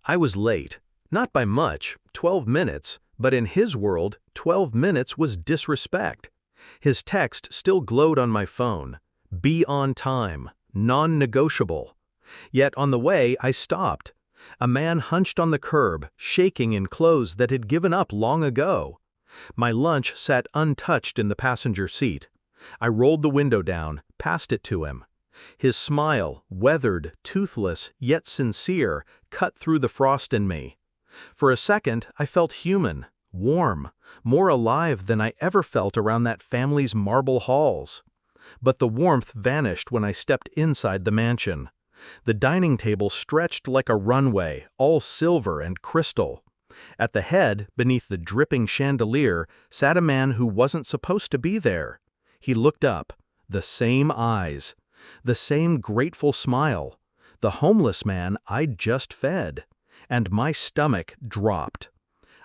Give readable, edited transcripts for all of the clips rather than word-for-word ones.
I was late. Not by much, 12 minutes, but in his world, 12 minutes was disrespect. His text still glowed on my phone. Be on time. Non-negotiable. Yet on the way, I stopped. A man hunched on the curb, shaking in clothes that had given up long ago. My lunch sat untouched in the passenger seat. I rolled the window down, passed it to him. His smile, weathered, toothless, yet sincere, cut through the frost in me. For a second, I felt human, warm, more alive than I ever felt around that family's marble halls. But the warmth vanished when I stepped inside the mansion. The dining table stretched like a runway, all silver and crystal. At the head, beneath the dripping chandelier, sat a man who wasn't supposed to be there. He looked up, the same eyes, the same grateful smile, the homeless man I'd just fed, and my stomach dropped.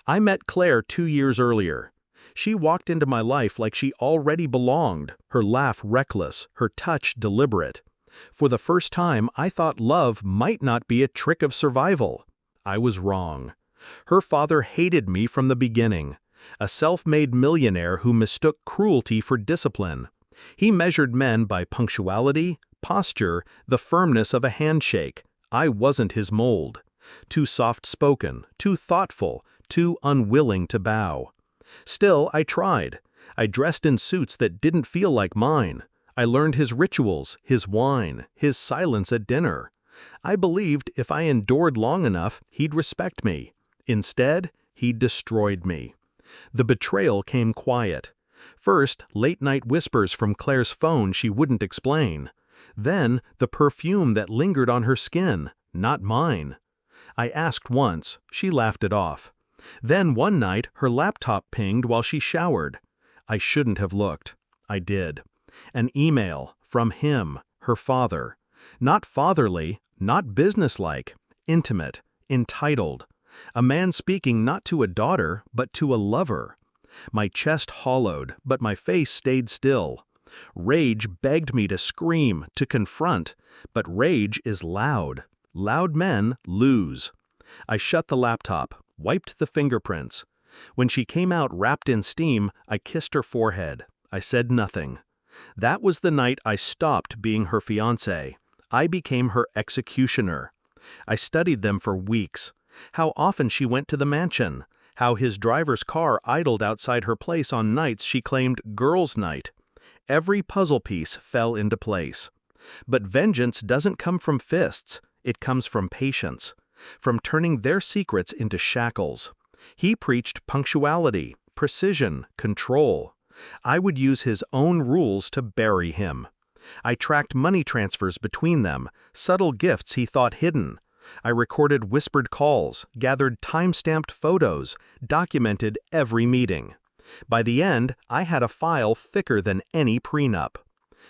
I met Claire 2 years earlier. She walked into my life like she already belonged, her laugh reckless, her touch deliberate. For the first time, I thought love might not be a trick of survival. I was wrong. Her father hated me from the beginning, a self-made millionaire who mistook cruelty for discipline. He measured men by punctuality, posture, the firmness of a handshake. I wasn't his mold. Too soft-spoken, too thoughtful, too unwilling to bow. Still, I tried. I dressed in suits that didn't feel like mine. I learned his rituals, his wine, his silence at dinner. I believed if I endured long enough, he'd respect me. Instead, he destroyed me. The betrayal came quiet. First, late-night whispers from Claire's phone she wouldn't explain. Then, the perfume that lingered on her skin, not mine. I asked once, she laughed it off. Then one night, her laptop pinged while she showered. I shouldn't have looked. I did. An email from him, her father. Not fatherly, not businesslike, intimate, entitled. A man speaking not to a daughter, but to a lover. My chest hollowed, but my face stayed still. Rage begged me to scream, to confront, but rage is loud. Loud men lose. I shut the laptop, wiped the fingerprints. When she came out wrapped in steam, I kissed her forehead. I said nothing. That was the night I stopped being her fiancé. I became her executioner. I studied them for weeks. How often she went to the mansion. How his driver's car idled outside her place on nights she claimed girls' night. Every puzzle piece fell into place. But vengeance doesn't come from fists. It comes from patience. From turning their secrets into shackles. He preached punctuality, precision, control. I would use his own rules to bury him. I tracked money transfers between them, subtle gifts he thought hidden. I recorded whispered calls, gathered time-stamped photos, documented every meeting. By the end, I had a file thicker than any prenup.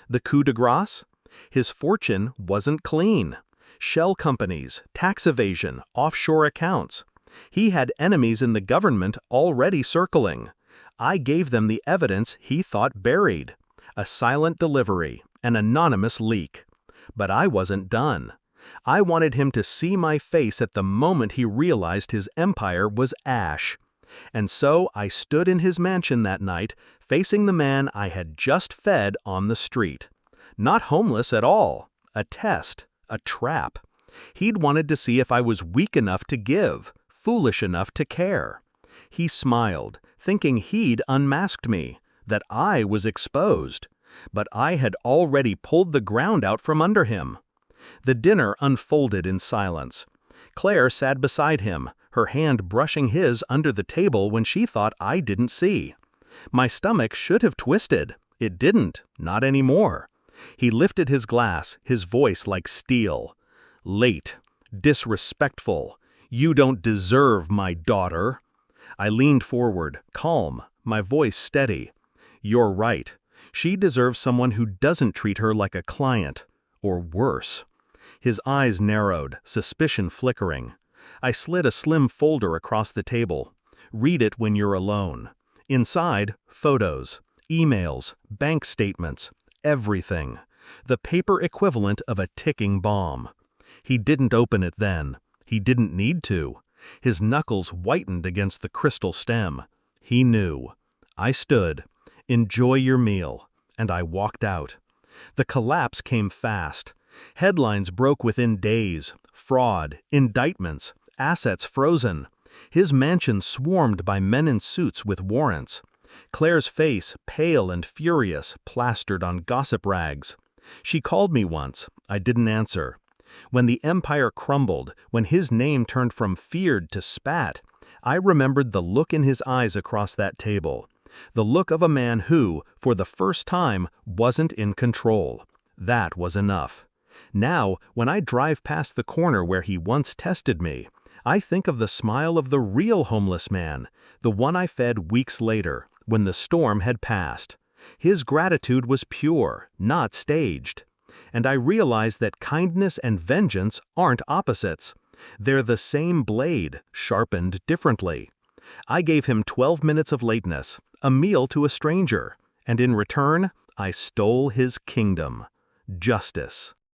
The coup de grace? His fortune wasn't clean. Shell companies, tax evasion, offshore accounts. He had enemies in the government already circling. I gave them the evidence he thought buried. A silent delivery, an anonymous leak. But I wasn't done. I wanted him to see my face at the moment he realized his empire was ash. And so I stood in his mansion that night, facing the man I had just fed on the street. Not homeless at all. A test. A trap. He'd wanted to see if I was weak enough to give, foolish enough to care. He smiled, thinking he'd unmasked me, that I was exposed. But I had already pulled the ground out from under him. The dinner unfolded in silence. Claire sat beside him, her hand brushing his under the table when she thought I didn't see. My stomach should have twisted. It didn't, not anymore. He lifted his glass, his voice like steel. Late. Disrespectful. You don't deserve my daughter. I leaned forward, calm, my voice steady. You're right. She deserves someone who doesn't treat her like a client, or worse. His eyes narrowed, suspicion flickering. I slid a slim folder across the table. Read it when you're alone. Inside, photos, emails, bank statements, everything. The paper equivalent of a ticking bomb. He didn't open it then. He didn't need to. His knuckles whitened against the crystal stem. He knew. I stood. "Enjoy your meal." And I walked out. The collapse came fast. Headlines broke within days. Fraud, indictments, assets frozen. His mansion swarmed by men in suits with warrants. Claire's face, pale and furious, plastered on gossip rags. She called me once. I didn't answer. When the empire crumbled, when his name turned from feared to spat, I remembered the look in his eyes across that table. The look of a man who, for the first time, wasn't in control. That was enough. Now, when I drive past the corner where he once tested me, I think of the smile of the real homeless man, the one I fed weeks later, when the storm had passed. His gratitude was pure, not staged. And I realize that kindness and vengeance aren't opposites. They're the same blade, sharpened differently. I gave him 12 minutes of lateness, a meal to a stranger, and in return, I stole his kingdom. Justice.